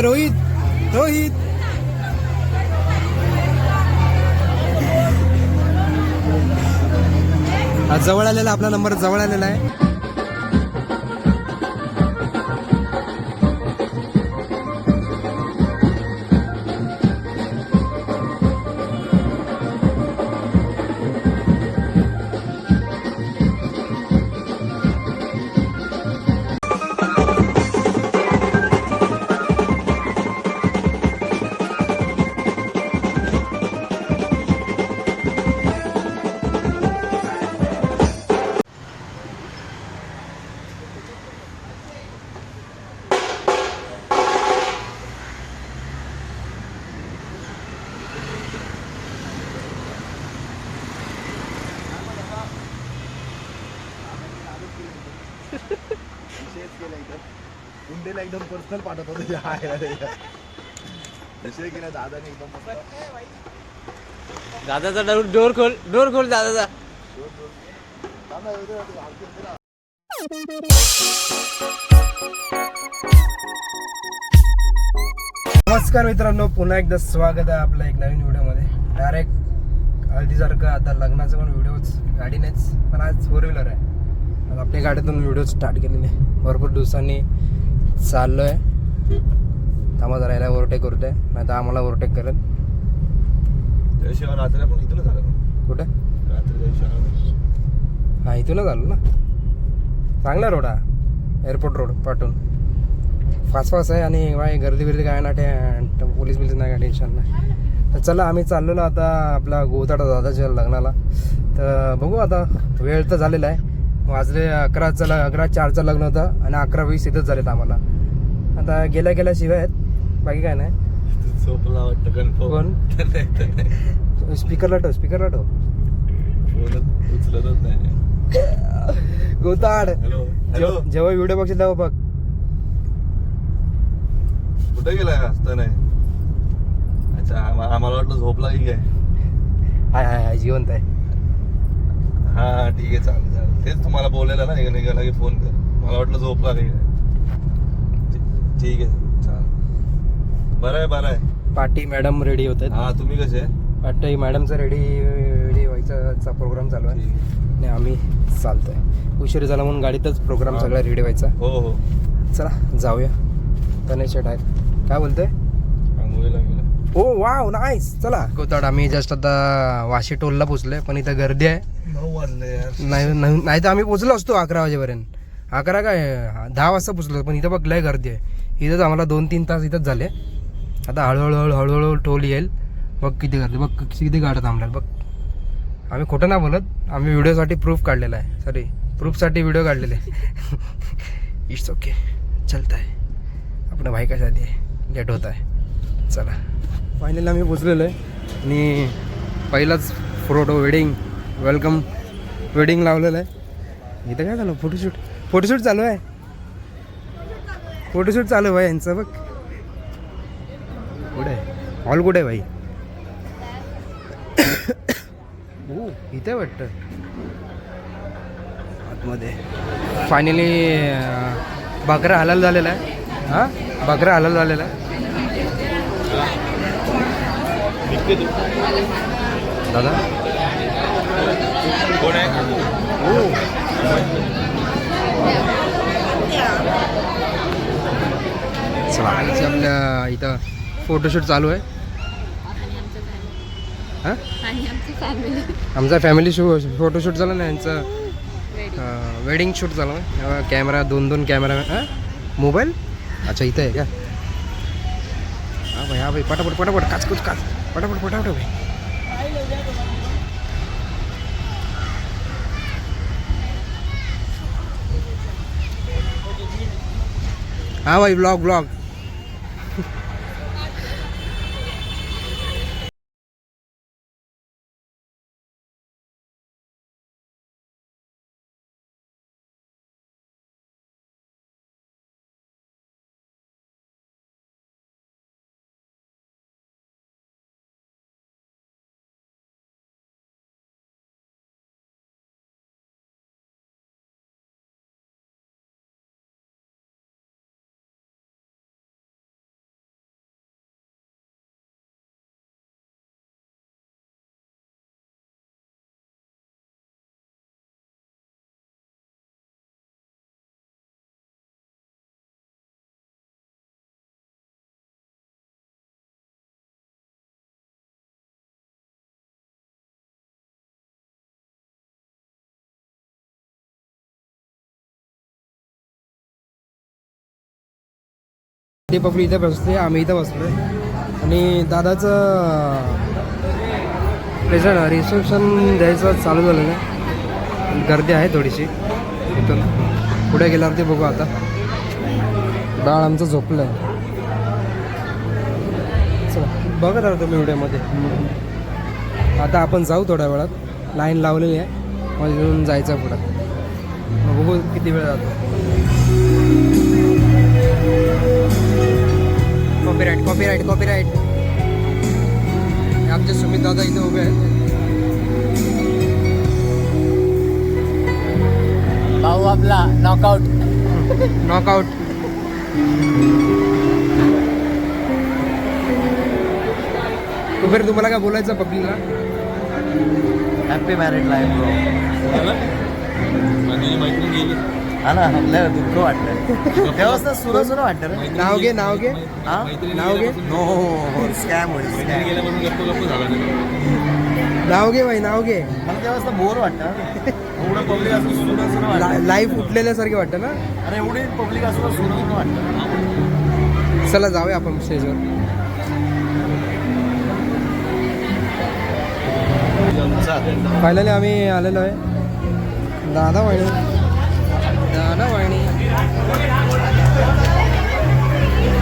रोहित रोहित जवळ आलेला आपला नंबर जवळ आलेला आहे. उंडेला एकदम पर्सनल पाठवतो केला दादाने एकदम दादाचा डोर खोल दादाचा. नमस्कार मित्रांनो, पुन्हा एकदा स्वागत आहे आपल्या एक नवीन व्हिडिओमध्ये. डायरेक्ट हळदीसारखं आता लग्नाचं पण व्हिडिओच गाडीनेच, पण आज 4 व्हीलर आहे. आपल्या गाडीतून व्हिडिओ स्टार्ट केलेले भरपूर दिवसांनी चाललो आहे. थांबा जरा यायला ओव्हरटेक करतो आहे, नाही तर आम्हाला ओव्हरटेक करत. रात्री आपण इथूनच आलो. कुठे रात्री? हा इथूनच आलो ना. चांगला रोड हा, एअरपोर्ट रोड पाठून. फास्ट आहे आणि गर्दी बिर्दी काय ना, पोलीस बिलीस नाही, काय टेन्शन नाही. तर चला आम्ही चाललेलो आता आपला गोताडा दादाच्या लग्नाला. तर बघू आता, वेळ तर झालेला आहे. वाजले 11:04चं लग्न होतं आणि 11:20 इथंच झालेत आम्हाला. आता गेल्या शिवाय आहेत, बाकी काय नाही. झोपला वाटतं कन्फर्म. कोण स्पीकरला ठेव उचलतच नाही. गोताड जेव्हा व्हिडिओ बघशील तेव्हा बघ. कुठे गेलाय? असतं नाही. अच्छा, आम्हाला वाटलं झोपला की काय. हाय जिवंत आहे. हा ठीक आहे, चालेल. तेच तुम्हाला बोलायला ना, निघाला की फोन कर. मला वाटलं झोपला की काय. ठीक आहे, चालेल. बरं आहे. पाटी मॅडम रेडी होत आहेत. हा, तुम्ही कसे? पाटी मॅडमचा रेडी व्हायचा प्रोग्राम चालू आहे आणि आम्ही चालतोय. उशीर झाला म्हणून गाडीतच प्रोग्राम सगळा रेडी व्हायचा. हो. चला जाऊया. तनेश शेट आहेत, काय बोलतोय? ओ वाव नाईस. चला गोताड, आम्ही जस्ट आता वाशी टोलला पोचलोय, पण इथं गर्दी आहे. 9 वाजले यार. नाही तर आम्ही पोचलो असतो 11 वाजेपर्यंत. 11 काय 10 वाजता पोचलो, पण इथं बघ लय गर्दी आहे. इथंच आम्हाला 2-3 तास इथंच झाले. आता हळूहळू टोल येईल. बघ किती गर्दी, बघ किती गाड्या थांबल्यात बघ. आम्ही खोटं नाही बोलत, आम्ही व्हिडिओसाठी प्रूफ काढलेला आहे. प्रूफसाठी व्हिडिओ काढलेले. इट्स ओके, चलता आहे. आपल्या भाई कशासाठी आहे, लेट होत आहे. चला फायनली आम्ही पोचलेलो आहे आणि पहिलाच वेलकम वेडिंग लावलेलं आहे. इथं काय झालं, फोटोशूट चालू आहे. फोटोशूट चालू आहे यांचं. बघ कुठे आहे हॉल, कुठे आहे भाई? हो इथे वाटतं आतमध्ये. फायनली बकरा हलाल झालेला आहे. हा बकरा हलाल झालेला आहे दादा. कोण आहे? हो चला, आपल्या इथं फोटोशूट चालू आहे. हां आमचा फॅमिली फोटोशूट झाला ना, यांचं वेडिंग शूट झालं आहे. Camera 2 camera. हां मोबाईल अच्छा इथं आहे का? हा भाई पटापट काच पटापट भाई. हाँ भाई ब्लॉग ते पपली इथे बसते, आम्ही इथं बसलोय आणि दादाचं रिसेप्शन द्यायचं चालू झालेलं आहे. गर्दी आहे थोडीशी इथून पुढे गेल्यावर ते बघू. आता बाळ आमचं झोपलं आहे. चला बघत आहोत तुम्ही व्हिडिओमध्ये. आता आपण जाऊ थोड्या वेळात, लाईन लावलेली आहे, मग घेऊन जायचं पुढं. मग बघू किती वेळ जातो. Copyright copyright copyright. आमचे सुमित दादा इथे उभे आहेत. भाऊ आपला नॉकआउट. नॉकआउट. कुबेर तुम्हाला काय बोलायचं पब्लिकला? Happy married life bro. माझी मैत्रीण गेली. हा ना, आपल्याला दुःख वाटतं. तेव्हाच तर सुरू सुरू वाटतं रे. नाव घे नाव घे हा नाव घे नो स्कॅम होईल मैत्रीण गेल्यापासून गप्प गप्प झाला नाही. नाव घे बाई नाव घे. मला तेव्हाच तर बोर वाटतं. एवढं पब्लिक असून सुरू सुरू वाटतं. लाईफ उठलेल्यासारखे वाटतं ना. अरे एवढी पब्लिक असून सुरू सुरू वाटतं. चला जाऊया आपण स्टेजवर. फायनली आम्ही आलेलो आहे. दादा वाणी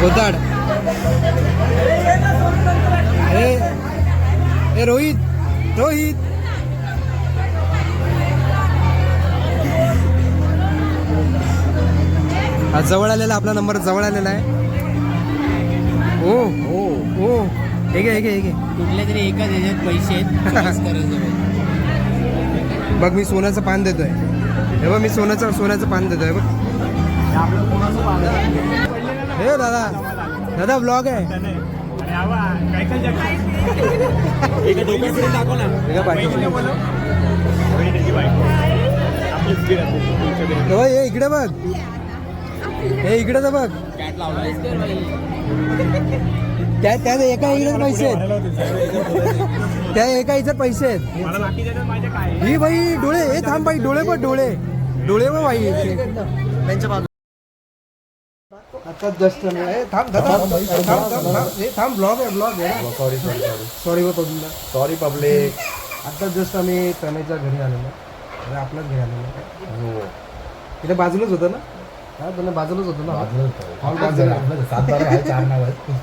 गोदाड. ए रोहित आज जवळ आलेला, आपला नंबर जवळ आलेला आहे. ओ ओ ओ हे घे कुठल्या तरी एकाच ह्याच्यात पैसे आहेत. बघ मी सोन्याचं पान देतोय. हे बघ मी सोन्याचं पान देतोय बघ. हे दादा ब्लॉग आहे. हे इकडे बघ. हे इकडे तर बघ. त्या एका इकडे पैसे आहेत. त्या एका इथे पैसे आहेत. ही बाई डोळे. हे थांब बाई, डोळे बघ. डोळे बघ बाई. त्यांच्या बाजू आता जस्ट थांब थांब ब्लॉग आहे सॉरी पब्लिक. आता जस्ट आम्ही तनयच्या घरी आलेलो. आपल्याच घरी आलेलो. इथे बाजूलाच होतं ना. हा त्यांना बाजूलाच होतं ना.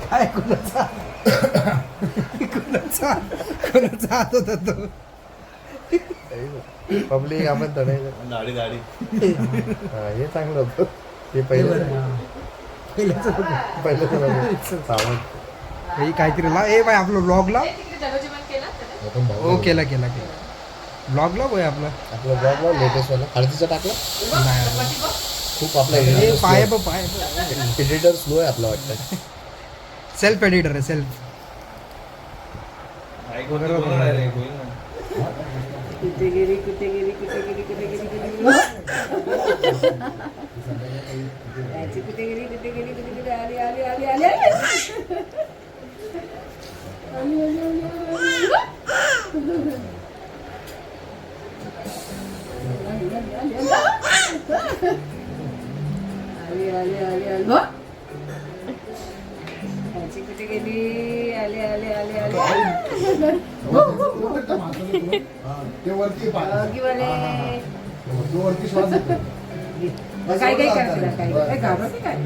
काय कोणाचा हात होता तो. पब्लिक आपण तर दाढी हे चांगलं होतं. ते पहिलं काहीतरी ला. ए बाय आपलं ब्लॉगला हो केला ब्लॉगला बोय आपला ब्लॉगला लेटेस्ट वाला हळदीचा टाकला. खूप आपला पाय एडिटर स्लो आहे आपला वाटतं. सेल्फ एडिटर आहे. सेल्फ काय